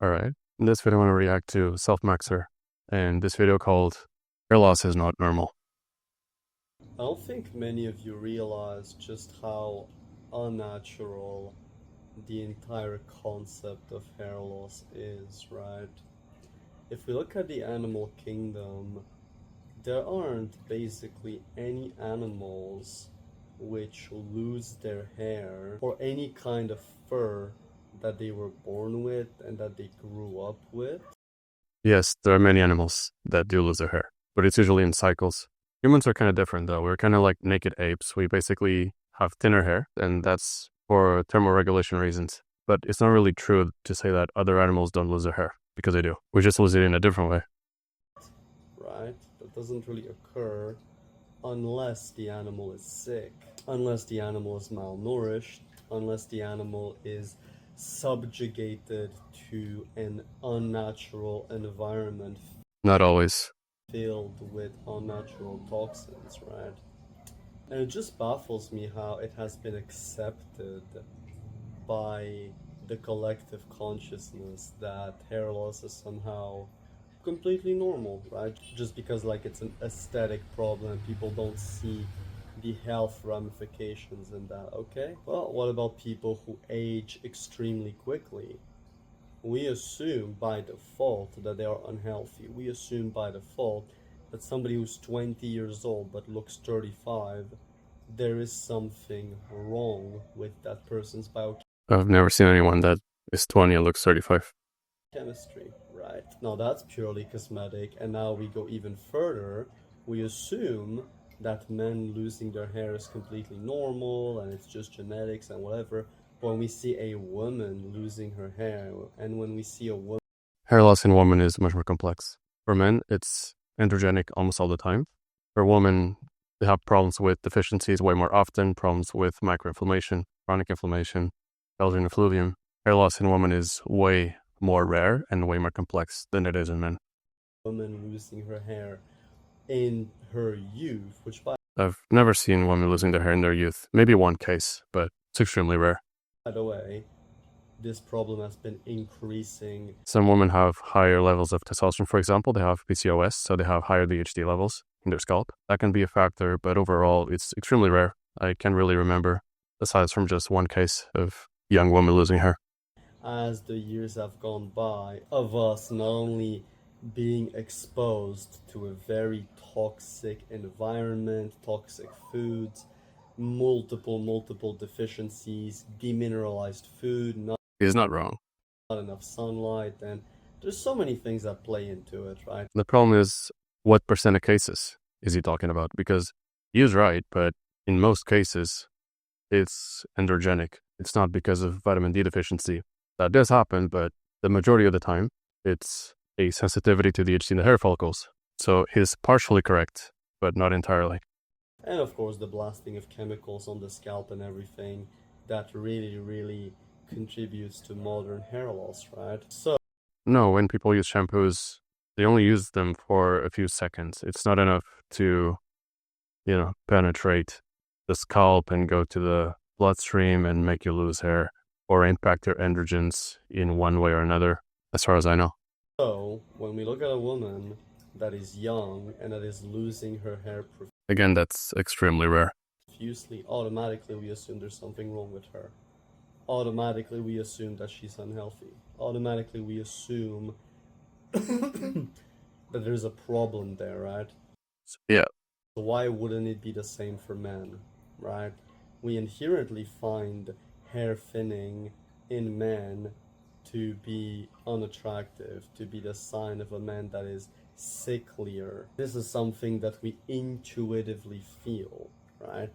Alright, in this video I want to react to SELFMAXXER, and this video called Hair Loss is Not Normal. I don't think many of you realize just how unnatural the entire concept of hair loss is, right? If we look at the animal kingdom, there aren't basically any animals which lose their hair or any kind of fur that they were born with and that they grew up with. Yes, there are many animals that do lose their hair, but it's usually in cycles. Humans are kind of different though. We're kind of like naked apes. We basically have thinner hair, and that's for thermoregulation reasons. But it's not really true to say that other animals don't lose their hair, because they do. We just lose it in a different way. Right? That doesn't really occur unless the animal is sick, unless the animal is malnourished, unless the animal is subjugated to an unnatural environment Not always. filled with unnatural toxins, right? And it just baffles me how it has been accepted by the collective consciousness that hair loss is somehow completely normal, right? Just because like it's an aesthetic problem, people don't see the health ramifications in that. Okay, well, what about people who age extremely quickly? We assume by default that they are unhealthy. We assume by default that somebody who's 20 years old but looks 35, there is something wrong with that person's biochemistry. I've never seen anyone that is 20 and looks 35. Right? Now that's purely cosmetic, and now we go even further. We assume that men losing their hair is completely normal and it's just genetics and whatever. When we see a woman losing her hair, and when we see a woman, Hair loss in women is much more complex. For men, it's androgenic almost all the time. For women, they have problems with deficiencies way more often, problems with microinflammation, chronic inflammation, Belgian effluvium. Hair loss in women is way more rare and way more complex than it is in men. woman losing her hair in her youth, which by I've never seen women losing their hair in their youth. Maybe one case, but it's extremely rare. the way, this problem has been increasing. Some women have higher levels of testosterone, for example. They have PCOS, so they have higher DHT levels in their scalp. That can be a factor, but overall, it's extremely rare. I can't really remember, aside from just one case of young woman losing hair. As the years have gone by, of us not only being exposed to a very toxic environment, toxic foods, multiple deficiencies, demineralized food, not He's not wrong. enough sunlight, and there's so many things that play into it, right? The problem is, what percent of cases is he talking about? Because he is right, but in most cases, it's androgenic. It's not because of vitamin D deficiency. That does happen, but the majority of the time, it's a sensitivity to DHT in the hair follicles. So he's partially correct, but not entirely. And of course, the blasting of chemicals on the scalp and everything that really contributes to modern hair loss, right? So, No, when people use shampoos, they only use them for a few seconds. It's not enough to, penetrate the scalp and go to the bloodstream and make you lose hair or impact your androgens in one way or another, as far as I know. so when we look at a woman that is young and that is losing her hair Again, that's extremely rare. profusely, automatically we assume there's something wrong with her. Automatically we assume that she's unhealthy. Automatically we assume that there's a problem there, right? Yeah. So why wouldn't it be the same for men, right? We inherently find hair thinning in men to be unattractive, to be the sign of a man that is sicklier. This is something that we intuitively feel, right?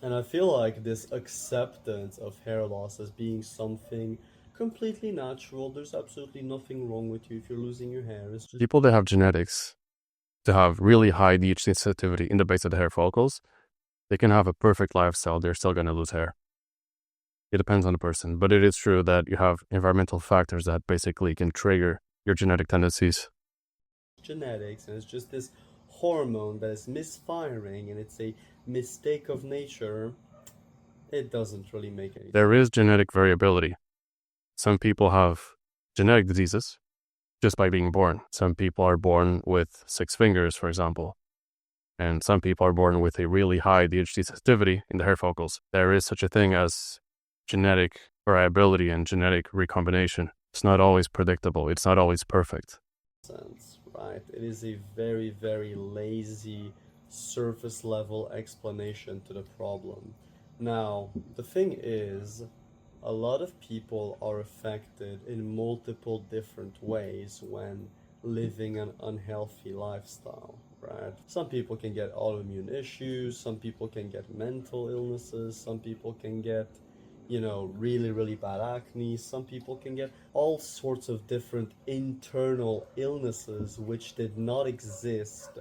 And I feel like this acceptance of hair loss as being something completely natural, there's absolutely nothing wrong with you if you're losing your hair. It's just People that have genetics to have really high DHT sensitivity in the base of the hair follicles, they can have a perfect lifestyle. They're still going to lose hair. It depends on the person, but it is true that you have environmental factors that basically can trigger your genetic tendencies. genetics, and it's just this hormone that is misfiring, and it's a mistake of nature. It doesn't really make any sense. There is genetic variability. Some people have genetic diseases just by being born. Some people are born with 6 fingers, for example, and some people are born with a really high DHT sensitivity in the hair follicles. There is such a thing as genetic variability and genetic recombination. It's not always predictable. It's not always perfect. Sense, right? It is a very, very lazy, surface level explanation to the problem. Now, the thing is, a lot of people are affected in multiple different ways when living an unhealthy lifestyle, right? Some people can get autoimmune issues, some people can get mental illnesses, some people can get, really, really bad acne, some people can get all sorts of different internal illnesses which did not exist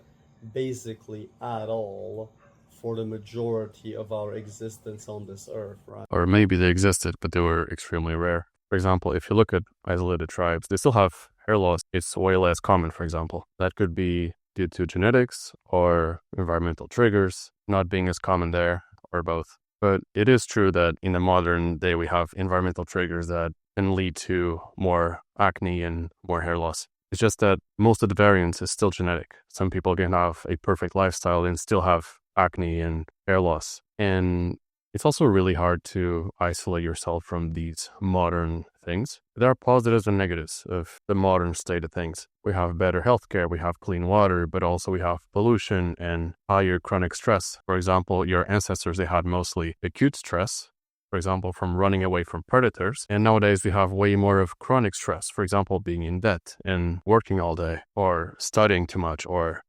basically at all for the majority of our existence on this earth, right? Or maybe they existed, but they were extremely rare. For example, if you look at isolated tribes, they still have hair loss. It's way less common, for example. That could be due to genetics or environmental triggers not being as common there, or both. But it is true that in the modern day, we have environmental triggers that can lead to more acne and more hair loss. It's just that most of the variance is still genetic. Some people can have a perfect lifestyle and still have acne and hair loss. And it's also really hard to isolate yourself from these modern things. There are positives and negatives of the modern state of things. We have better healthcare, we have clean water, but also we have pollution and higher chronic stress. For example, your ancestors, they had mostly acute stress, for example, from running away from predators. And nowadays we have way more of chronic stress, for example, being in debt and working all day, or studying too much, or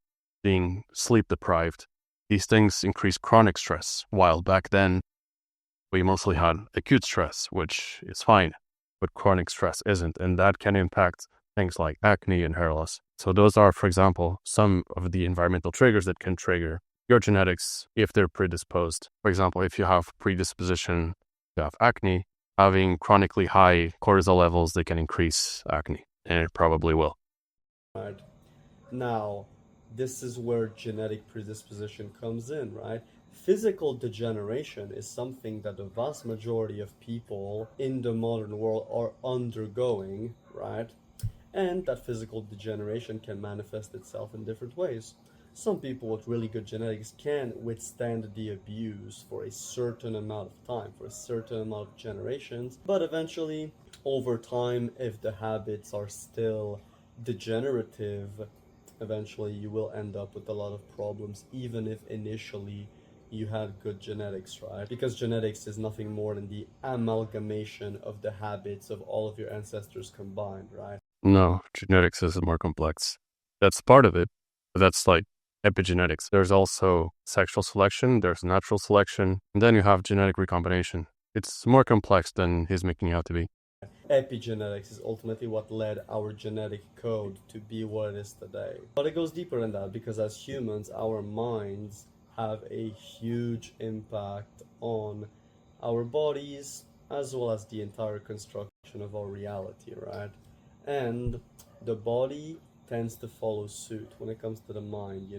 being sleep deprived. These things increase chronic stress, while back then we mostly had acute stress, which is fine, but chronic stress isn't, and that can impact things like acne and hair loss. So those are, for example, some of the environmental triggers that can trigger your genetics if they're predisposed. For example, if you have predisposition to have acne, having chronically high cortisol levels, they can increase acne, and it probably will. Right. Now, this is where genetic predisposition comes in, right? Physical degeneration is something that the vast majority of people in the modern world are undergoing, right? And that physical degeneration can manifest itself in different ways. Some people with really good genetics can withstand the abuse for a certain amount of time, for a certain amount of generations, but eventually, over time, if the habits are still degenerative, eventually you will end up with a lot of problems, even if initially you had good genetics, right? Because genetics is nothing more than the amalgamation of the habits of all of your ancestors combined, right? No, genetics is more complex. That's part of it, but that's like epigenetics. There's also sexual selection, there's natural selection, and then you have genetic recombination. It's more complex than he's making out to be. Epigenetics is ultimately what led our genetic code to be what it is today. But it goes deeper than that, because as humans, our minds have a huge impact on our bodies as well as the entire construction of our reality, right? And the body tends to follow suit when it comes to the mind,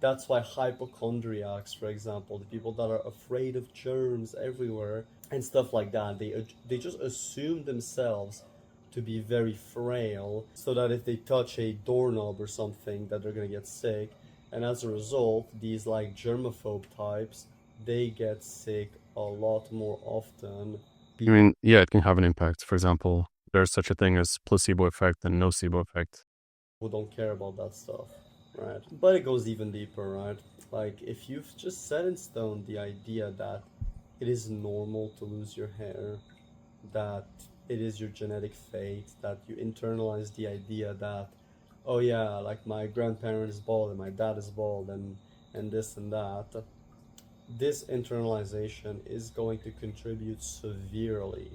That's why hypochondriacs, for example, the people that are afraid of germs everywhere and stuff like that, they just assume themselves to be very frail, so that if they touch a doorknob or something, that they're gonna get sick. And as a result, these like germaphobe types, they get sick a lot more often. I mean, yeah, it can have an impact. For example, there's such a thing as placebo effect and nocebo effect. Who don't care about that stuff, right? But it goes even deeper, right? Like, if you've just set in stone the idea that it is normal to lose your hair, that it is your genetic fate, that you internalize the idea that, oh yeah, like my grandparent is bald and my dad is bald and this and that, this internalization is going to contribute severely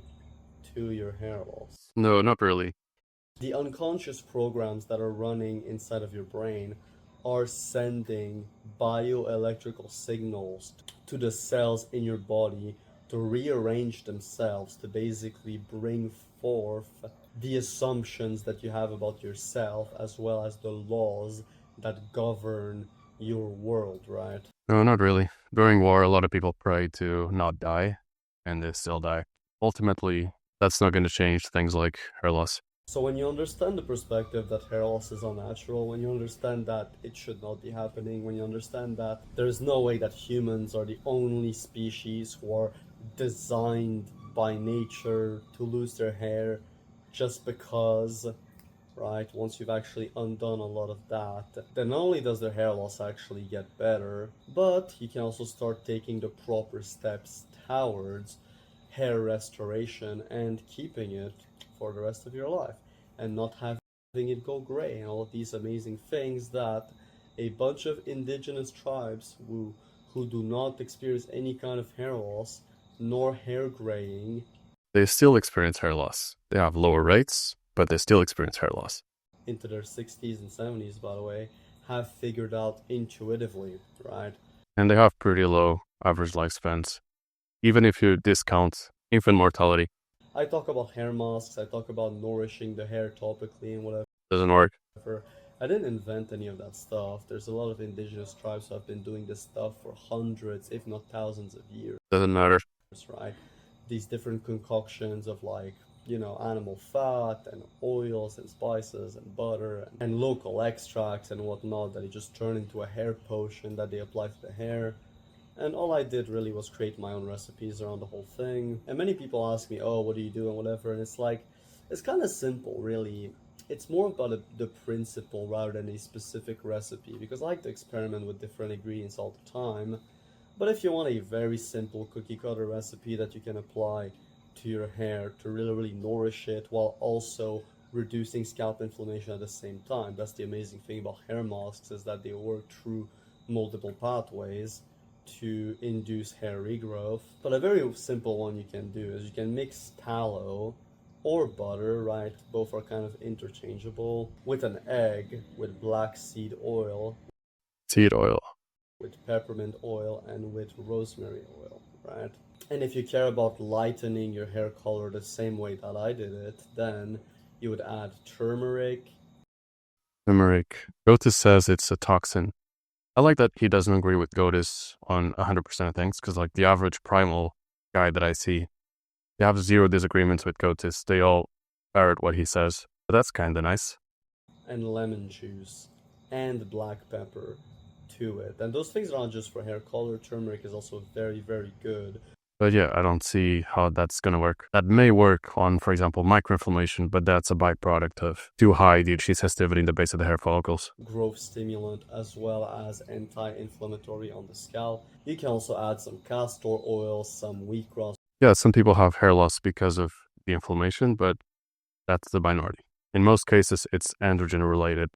to your hair loss. No, not really. The unconscious programs that are running inside of your brain are sending bioelectrical signals to the cells in your body to rearrange themselves to basically bring forth the assumptions that you have about yourself, as well as the laws that govern your world, right? No, not really. During war, a lot of people pray to not die, and they still die. Ultimately, that's not going to change things like hair loss. So when you understand the perspective that hair loss is unnatural, when you understand that it should not be happening, when you understand that there is no way that humans are the only species who are designed by nature to lose their hair just because, right? Once you've actually undone a lot of that, then not only does their hair loss actually get better, but you can also start taking the proper steps towards hair restoration and keeping it for the rest of your life and not having it go gray and all of these amazing things that a bunch of indigenous tribes who do not experience any kind of hair loss nor hair graying, They still experience hair loss. They have lower rates, but they still experience hair loss. into their 60s and 70s, by the way, have figured out intuitively, right? And they have pretty low average lifespans, even if you discount infant mortality. I talk about hair masks, I talk about nourishing the hair topically and whatever. Doesn't work. I didn't invent any of that stuff. There's a lot of indigenous tribes who have been doing this stuff for hundreds, if not thousands of years, Doesn't matter. right? These different concoctions of like, animal fat and oils and spices and butter and local extracts and whatnot that they just turn into a hair potion that they apply to the hair. And all I did really was create my own recipes around the whole thing. And many people ask me, oh, what do you do and whatever. And it's like, it's kind of simple, really. It's more about the principle rather than a specific recipe because I like to experiment with different ingredients all the time. But if you want a very simple cookie cutter recipe that you can apply to your hair to really, really nourish it while also reducing scalp inflammation at the same time, that's the amazing thing about hair masks is that they work through multiple pathways to induce hair regrowth. But a very simple one you can do is you can mix tallow or butter, right? Both are kind of interchangeable, with an egg, with black seed oil, Seed oil. with peppermint oil, and with rosemary oil, right? And if you care about lightening your hair color the same way that I did it, then you would add turmeric. Turmeric. Gotis says it's a toxin. I like that he doesn't agree with Gotis on 100% of things, because like the average Primal guy that I see, they have zero disagreements with Gotis. They all parrot what he says. But that's kind of nice. And lemon juice and black pepper to it. And those things are not just for hair color. Turmeric is also very, very good. But yeah, I don't see how that's going to work. That may work on, for example, microinflammation, but that's a byproduct of too high DHT sensitivity in the base of the hair follicles. Growth stimulant as well as anti-inflammatory on the scalp. You can also add some castor oil, some wheatgrass. Yeah, some people have hair loss because of the inflammation, but that's the minority. In most cases, it's androgen related.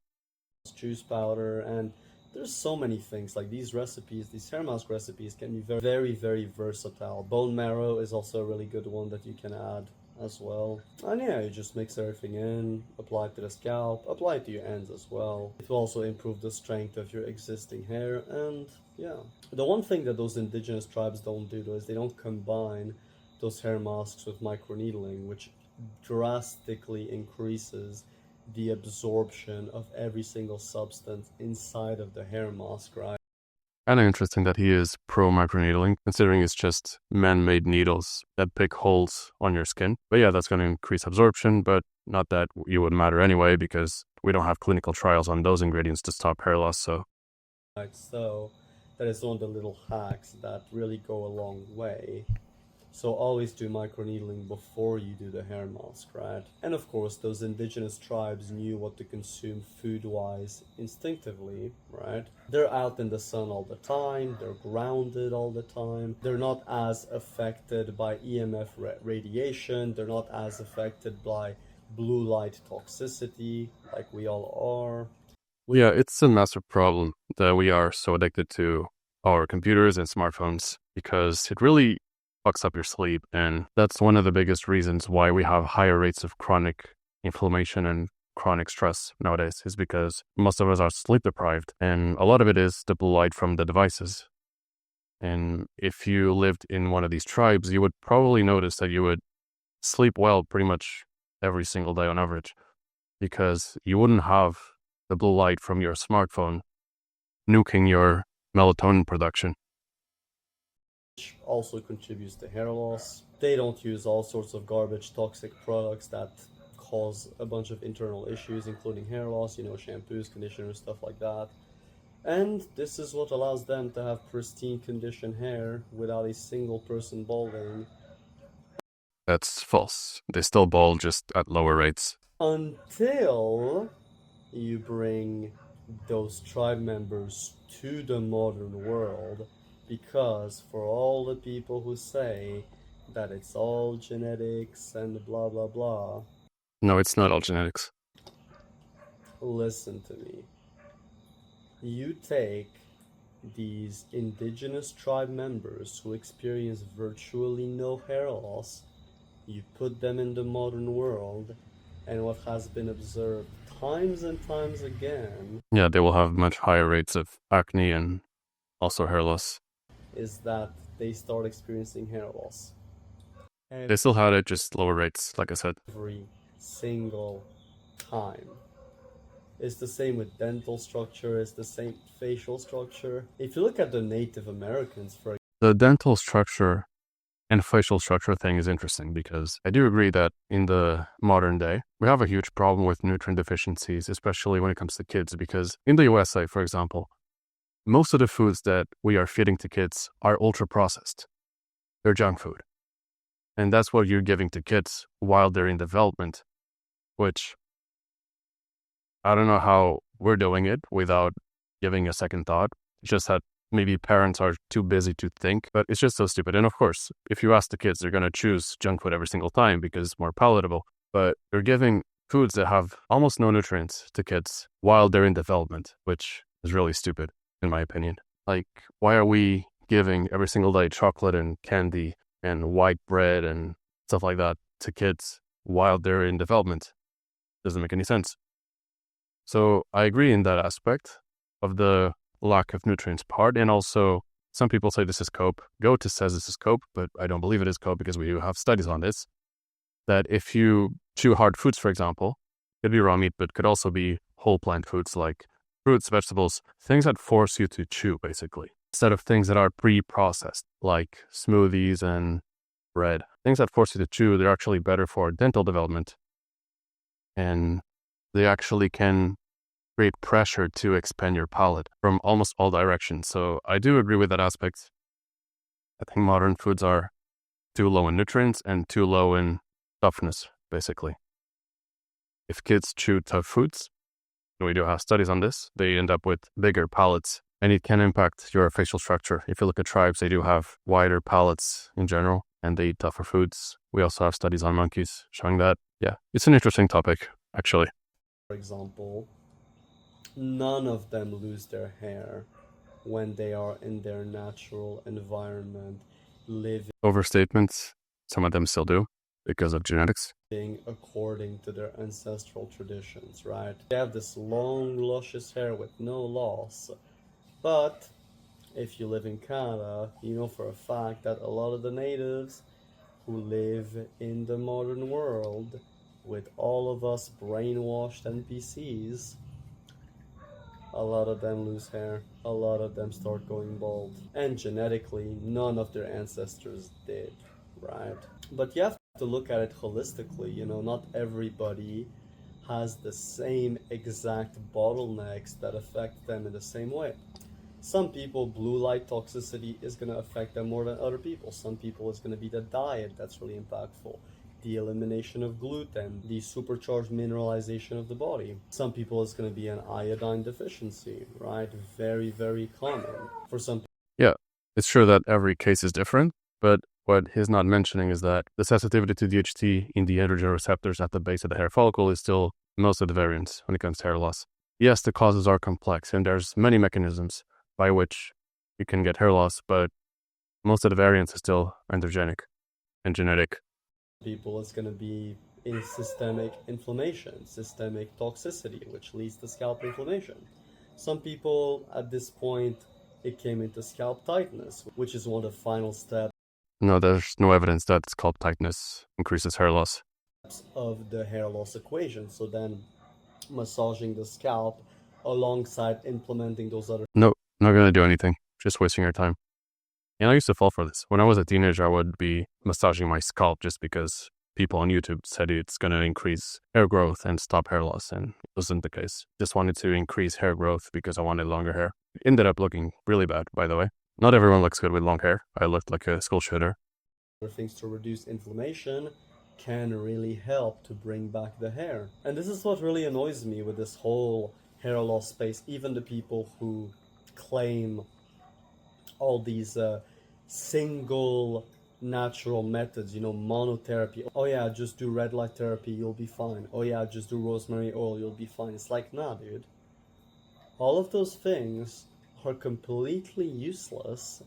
Juice powder, and there's so many things like these recipes, these hair mask recipes can be very, very, very versatile. Bone marrow is also a really good one that you can add as well. And yeah, you just mix everything in, apply it to the scalp, apply it to your ends as well. It will also improve the strength of your existing hair, and yeah. The one thing that those indigenous tribes don't do though is they don't combine those hair masks with microneedling, which drastically increases the absorption of every single substance inside of the hair mask, right? Kind of interesting that he is pro microneedling, considering it's just man-made needles that pick holes on your skin. But yeah, that's going to increase absorption, but not that it would matter anyway, because we don't have clinical trials on those ingredients to stop hair loss, so. Right, so that is one of the little hacks that really go a long way. So always do microneedling before you do the hair mask, right? And of course, those indigenous tribes knew what to consume food-wise instinctively, right? They're out in the sun all the time, they're grounded all the time, they're not as affected by EMF radiation, they're not as affected by blue light toxicity like we all are. Yeah, it's a massive problem that we are so addicted to our computers and smartphones because it really fucks up your sleep. And that's one of the biggest reasons why we have higher rates of chronic inflammation and chronic stress nowadays, is because most of us are sleep deprived. And a lot of it is the blue light from the devices. And if you lived in one of these tribes, you would probably notice that you would sleep well pretty much every single day on average, because you wouldn't have the blue light from your smartphone nuking your melatonin production. Which also contributes to hair loss. They don't use all sorts of garbage toxic products that cause a bunch of internal issues, including hair loss, shampoos, conditioners, stuff like that. And this is what allows them to have pristine conditioned hair without a single person balding. That's false. They still bald, just at lower rates. Until you bring those tribe members to the modern world, because for all the people who say that it's all genetics and blah blah blah, No, it's not all genetics. listen to me. You take these indigenous tribe members who experience virtually no hair loss, you put them in the modern world, and what has been observed times and times again, Yeah, they will have much higher rates of acne and also hair loss. is that they start experiencing hair loss. And They still had it, just lower rates, like I said. every single time. It's the same with dental structure, it's the same facial structure. If you look at the Native Americans, for The dental structure and facial structure thing is interesting because I do agree that in the modern day, we have a huge problem with nutrient deficiencies, especially when it comes to kids, because in the USA, for example, most of the foods that we are feeding to kids are ultra processed. They're junk food. And that's what you're giving to kids while they're in development, which I don't know how we're doing it without giving a second thought. It's just that maybe parents are too busy to think, but it's just so stupid. And of course, if you ask the kids, they're going to choose junk food every single time because it's more palatable. But you're giving foods that have almost no nutrients to kids while they're in development, which is really stupid, in my opinion. Like, why are we giving every single day chocolate and candy and white bread and stuff like that to kids while they're in development? Doesn't make any sense. So I agree in that aspect of the lack of nutrients part. And also, some people say this is cope. Goethe says this is cope, but I don't believe it is cope because we do have studies on this. That if you chew hard foods, for example, could be raw meat, but could also be whole plant foods like fruits, vegetables, things that force you to chew, basically, instead of things that are pre-processed, like smoothies and bread. Things that force you to chew, they're actually better for dental development. And they actually can create pressure to expand your palate from almost all directions. So I do agree with that aspect. I think modern foods are too low in nutrients and too low in toughness, basically. If kids chew tough foods, and we do have studies on this, they end up with bigger palates, and it can impact your facial structure. If you look at tribes, they do have wider palates in general, and they eat tougher foods. We also have studies on monkeys showing that. Yeah, it's an interesting topic, actually. For example, none of them lose their hair when they are in their natural environment, living Overstatements, some of them still do because of genetics. according to their ancestral traditions, right? They have this long, luscious hair with no loss. But if you live in Canada, you know for a fact that a lot of the natives who live in the modern world, with all of us brainwashed NPCs, a lot of them lose hair, a lot of them start going bald. And genetically, none of their ancestors did, right? But you have to look at it holistically, not everybody has the same exact bottlenecks that affect them in the same way. Some people, blue light toxicity is going to affect them more than other people. Some people, it's going to be the diet that's really impactful. The elimination of gluten, the supercharged mineralization of the body. Some people, it's going to be an iodine deficiency, right? Very, very common. For some people, Yeah, it's true that every case is different, but what he's not mentioning is that the sensitivity to DHT in the androgen receptors at the base of the hair follicle is still most of the variance when it comes to hair loss. Yes, the causes are complex, and there's many mechanisms by which you can get hair loss, but most of the variance is still androgenic and genetic. it's going to be in systemic inflammation, systemic toxicity, which leads to scalp inflammation. Some people at this point, it came into scalp tightness, which is one of the final steps No, there's no evidence that scalp tightness increases hair loss. of the hair loss equation. So then massaging the scalp alongside implementing those other No, not going to do anything. Just wasting your time. And I used to fall for this. When I was a teenager, I would be massaging my scalp just because people on YouTube said it's going to increase hair growth and stop hair loss, and it wasn't the case. Just wanted to increase hair growth because I wanted longer hair. It ended up looking really bad, by the way. Not everyone looks good with long hair. I looked like a school shooter. Things to reduce inflammation can really help to bring back the hair. And this is what really annoys me with this whole hair loss space. Even the people who claim all these single natural methods, monotherapy. Oh yeah, just do red light therapy, you'll be fine. Oh yeah, just do rosemary oil, you'll be fine. It's like, nah, dude. All of those things are completely useless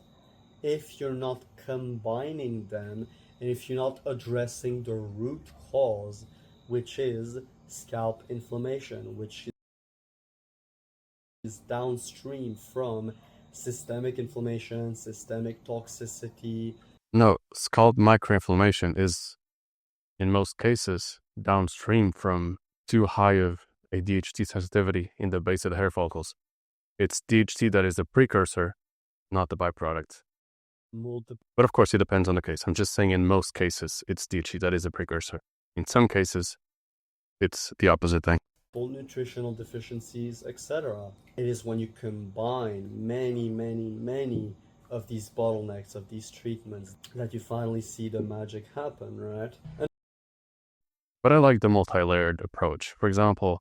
if you're not combining them and if you're not addressing the root cause, which is scalp inflammation, which is downstream from systemic inflammation, systemic toxicity. No, scalp microinflammation is, in most cases, downstream from too high of a DHT sensitivity in the base of the hair follicles. It's DHT that is the precursor, not the byproduct. But of course, it depends on the case. I'm just saying in most cases, it's DHT that is a precursor. In some cases, it's the opposite thing. Nutritional deficiencies, etc. It is when you combine many of these bottlenecks, of these treatments, that you finally see the magic happen, right? But I like the multi-layered approach. For example,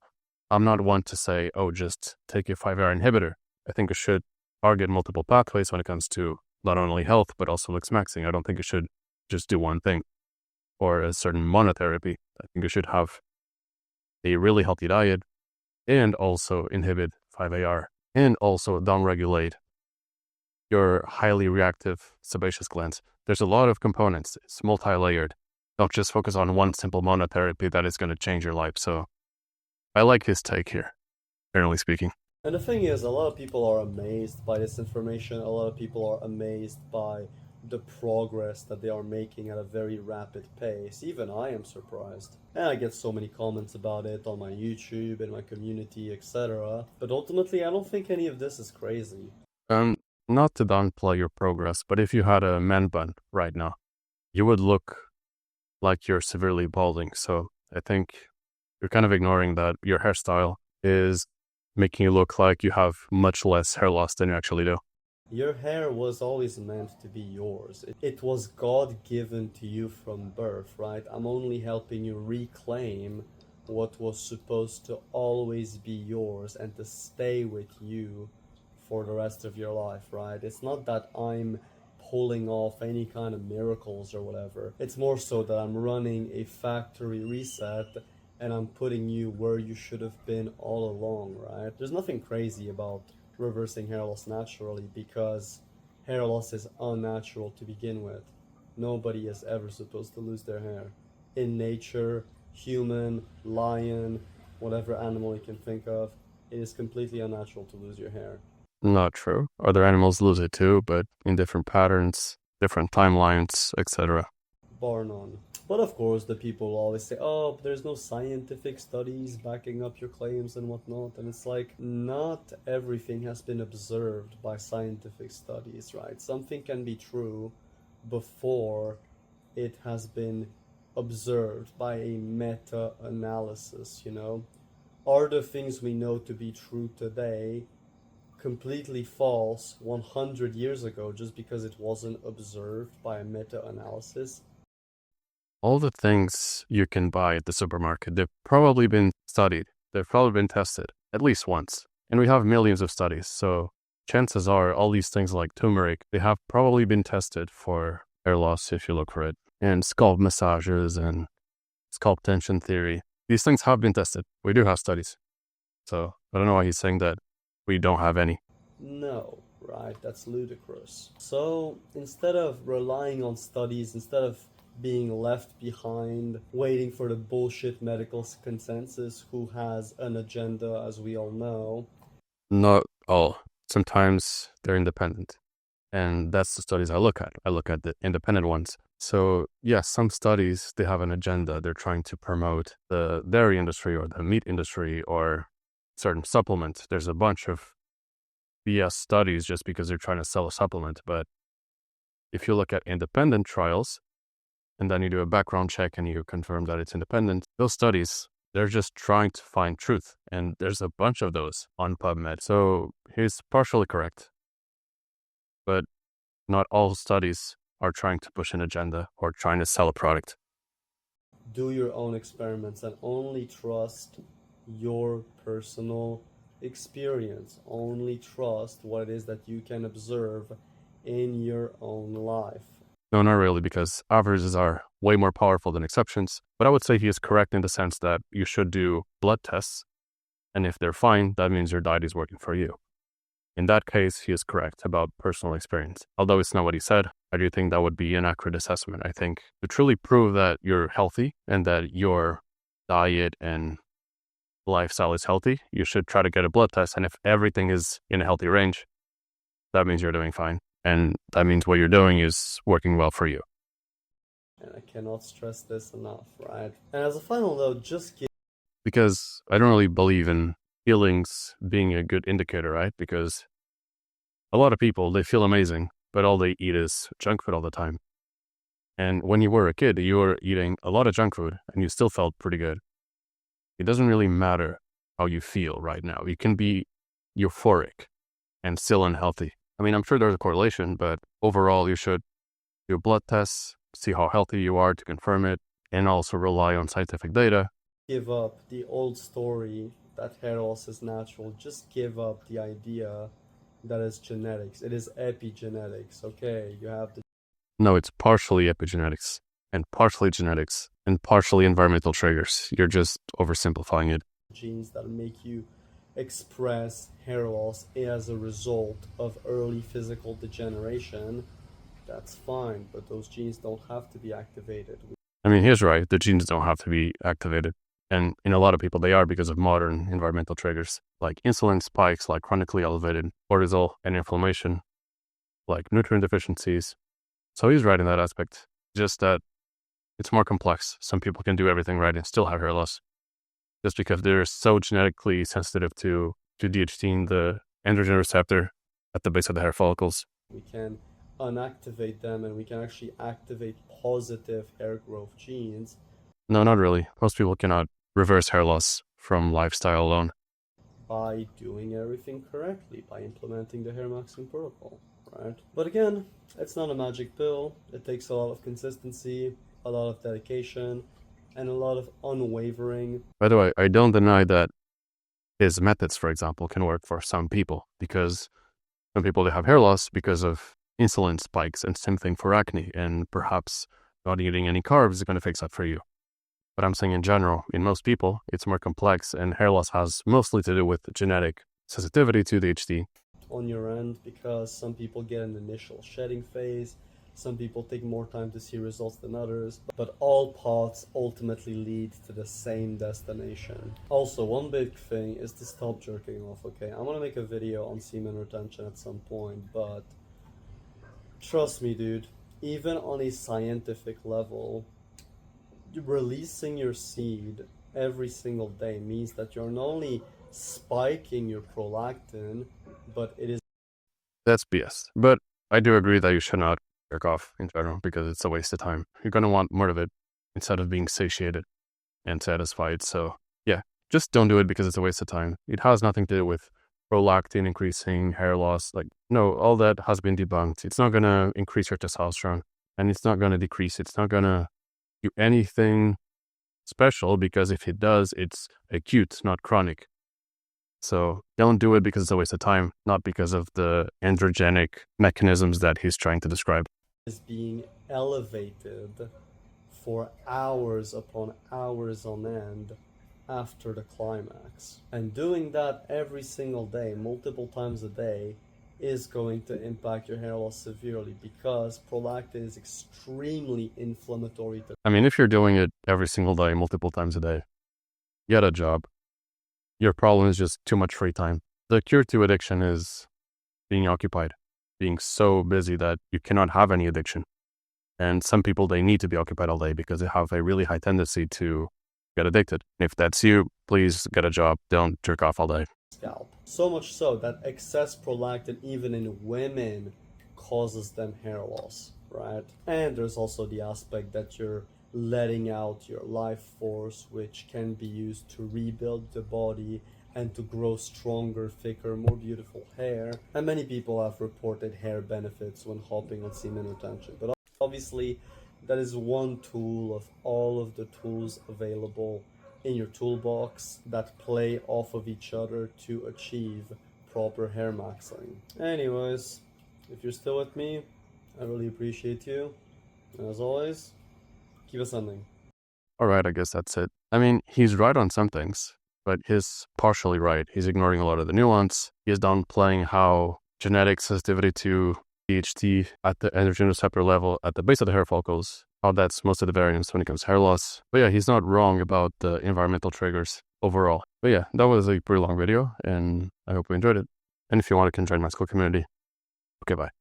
I'm not one to say, oh, just take a 5-AR inhibitor. I think it should target multiple pathways when it comes to not only health, but also SELFMAXXER. I don't think it should just do one thing or a certain monotherapy. I think it should have a really healthy diet and also inhibit 5-AR and also downregulate your highly reactive sebaceous glands. There's a lot of components. It's multi-layered. Don't just focus on one simple monotherapy that is going to change your life. So I like his take here, generally speaking. And the thing is, a lot of people are amazed by this information. A lot of people are amazed by the progress that they are making at a very rapid pace. Even I am surprised. And I get so many comments about it on my YouTube, in my community, etc. But ultimately, I don't think any of this is crazy. Not to downplay your progress, but if you had a man bun right now, you would look like you're severely balding. So I think you're kind of ignoring that your hairstyle is making you look like you have much less hair loss than you actually do. Your hair was always meant to be yours. It was God-given to you from birth, right? I'm only helping you reclaim what was supposed to always be yours and to stay with you for the rest of your life, right? It's not that I'm pulling off any kind of miracles or whatever. It's more so that I'm running a factory reset and I'm putting you where you should have been all along, right? There's nothing crazy about reversing hair loss naturally because hair loss is unnatural to begin with. Nobody is ever supposed to lose their hair. In nature, human, lion, whatever animal you can think of, it is completely unnatural to lose your hair. Not true. Other animals lose it too, but in different patterns, different timelines, etc. Bar none. But of course, the people always say, oh, there's no scientific studies backing up your claims and whatnot. And it's like, not everything has been observed by scientific studies, right? Something can be true before it has been observed by a meta-analysis, Are the things we know to be true today completely false 100 years ago just because it wasn't observed by a meta-analysis? All the things you can buy at the supermarket, they've probably been studied. They've probably been tested at least once. And we have millions of studies. So chances are all these things like turmeric, they have probably been tested for hair loss if you look for it. And scalp massages and scalp tension theory. These things have been tested. We do have studies. So I don't know why he's saying that we don't have any. No, right? That's ludicrous. So instead of relying on studies, instead of being left behind, waiting for the bullshit medical consensus who has an agenda, as we all know. Not all. Sometimes they're independent. And that's the studies I look at. I look at the independent ones. So yes, some studies, they have an agenda. They're trying to promote the dairy industry or the meat industry or certain supplements. There's a bunch of BS studies just because they're trying to sell a supplement. But if you look at independent trials, and then you do a background check and you confirm that it's independent, those studies, they're just trying to find truth. And there's a bunch of those on PubMed. So he's partially correct. But not all studies are trying to push an agenda or trying to sell a product. Do your own experiments and only trust your personal experience. Only trust what it is that you can observe in your own life. No, not really, because averages are way more powerful than exceptions. But I would say he is correct in the sense that you should do blood tests. And if they're fine, that means your diet is working for you. In that case, he is correct about personal experience. Although it's not what he said, I do think that would be an accurate assessment. I think to truly prove that you're healthy and that your diet and lifestyle is healthy, you should try to get a blood test. And if everything is in a healthy range, that means you're doing fine. And that means what you're doing is working well for you. And I cannot stress this enough, right? And as a final note, just give... Because I don't really believe in feelings being a good indicator, right? Because a lot of people, they feel amazing, but all they eat is junk food all the time. And when you were a kid, you were eating a lot of junk food and you still felt pretty good. It doesn't really matter how you feel right now. You can be euphoric and still unhealthy. I mean, I'm sure there's a correlation, but overall, you should do blood tests, see how healthy you are to confirm it, and also rely on scientific data. Give up the old story that hair loss is natural. Just give up the idea that it's genetics. It is epigenetics, okay? You have the... No, it's partially epigenetics, and partially genetics, and partially environmental triggers. You're just oversimplifying it. Genes that make you express hair loss as a result of early physical degeneration. That's fine, but those genes don't have to be activated. I mean, he's right. The genes don't have to be activated. And in a lot of people, they are because of modern environmental triggers, like insulin spikes, like chronically elevated cortisol and inflammation, like nutrient deficiencies. So he's right in that aspect. Just that it's more complex. Some people can do everything right and still have hair loss, just because they're so genetically sensitive to DHT, the androgen receptor at the base of the hair follicles. We can unactivate them and we can actually activate positive hair growth genes. No, not really. Most people cannot reverse hair loss from lifestyle alone. By doing everything correctly, by implementing the hair maxing protocol, right? But again, it's not a magic pill. It takes a lot of consistency, a lot of dedication, and a lot of unwavering. By the way, I don't deny that his methods, for example, can work for some people, because some people, they have hair loss because of insulin spikes, and same thing for acne, and perhaps not eating any carbs is going to fix that for you. But I'm saying in general, in most people, it's more complex, and hair loss has mostly to do with genetic sensitivity to DHT. On your end, because some people get an initial shedding phase, some people take more time to see results than others, but all paths ultimately lead to the same destination. Also, one big thing is to stop jerking off, okay? I'm gonna make a video on semen retention at some point, but trust me, dude, even on a scientific level, releasing your seed every single day means that you're not only spiking your prolactin, but it is... That's BS. But I do agree that you should not jerk off in general, because it's a waste of time. You're going to want more of it instead of being satiated and satisfied. So yeah, just don't do it because it's a waste of time. It has nothing to do with prolactin increasing, hair loss. Like, no, all that has been debunked. It's not going to increase your testosterone, and it's not going to decrease. It's not going to do anything special, because if it does, it's acute, not chronic. So don't do it because it's a waste of time, not because of the androgenic mechanisms that he's trying to describe. Is being elevated for hours upon hours on end after the climax. And doing that every single day, multiple times a day, is going to impact your hair loss severely, because prolactin is extremely inflammatory. I mean, if you're doing it every single day, multiple times a day, get a job. Your problem is just too much free time. The cure to addiction is being occupied, being so busy that you cannot have any addiction. And some people, they need to be occupied all day because they have a really high tendency to get addicted. If that's you, please get a job. Don't jerk off all day. Scalp. So much so that excess prolactin, even in women, causes them hair loss, right? And there's also the aspect that you're letting out your life force, which can be used to rebuild the body and to grow stronger, thicker, more beautiful hair. And many people have reported hair benefits when hopping on semen retention. But obviously, that is one tool of all of the tools available in your toolbox that play off of each other to achieve proper hair maxing. Anyways, if you're still with me, I really appreciate you. And as always, keep ascending. All right, I guess that's it. I mean, he's right on some things, but he's partially right. He's ignoring a lot of the nuance. He's downplaying how genetic sensitivity to DHT at the androgen receptor level at the base of the hair follicles, how that's most of the variance when it comes to hair loss. But yeah, he's not wrong about the environmental triggers overall. But yeah, that was a pretty long video, and I hope you enjoyed it. And if you want, you can join my School community. Okay, bye.